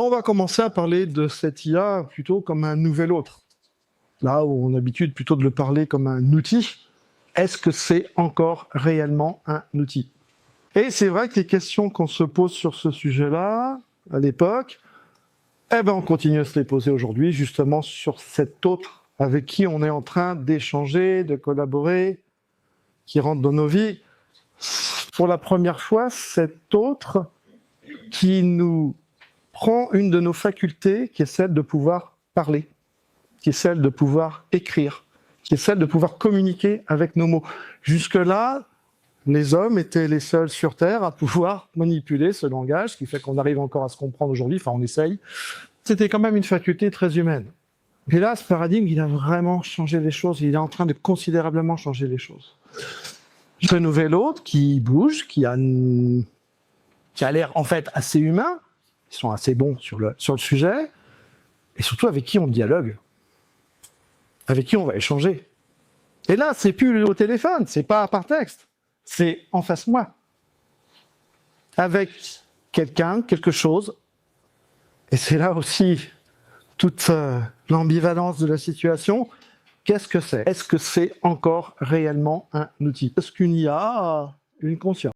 On va commencer à parler de cette IA plutôt comme un nouvel autre. Là où on a l'habitude plutôt de le parler comme un outil, est-ce que c'est encore réellement un outil? Et c'est vrai que les questions qu'on se pose sur ce sujet-là, à l'époque, on continue à se les poser aujourd'hui, justement sur cet autre avec qui on est en train d'échanger, de collaborer, qui rentre dans nos vies. Pour la première fois, cet autre qui nous prend une de nos facultés, qui est celle de pouvoir parler, qui est celle de pouvoir écrire, qui est celle de pouvoir communiquer avec nos mots. Jusque-là, les hommes étaient les seuls sur Terre à pouvoir manipuler ce langage, ce qui fait qu'on arrive encore à se comprendre aujourd'hui, enfin on essaye. C'était quand même une faculté très humaine. Et là, ce paradigme, il a vraiment changé les choses, il est en train de considérablement changer les choses. Ce nouvel autre qui bouge, qui a l'air en fait assez humain, ils sont assez bons sur le sujet, et surtout avec qui on dialogue, avec qui on va échanger. Et là, c'est plus au téléphone, c'est pas par texte, c'est en face de moi, avec quelqu'un, quelque chose. Et c'est là aussi toute l'ambivalence de la situation. Qu'est-ce que c'est? Est-ce que c'est encore réellement un outil? Est-ce qu'une IA a une conscience?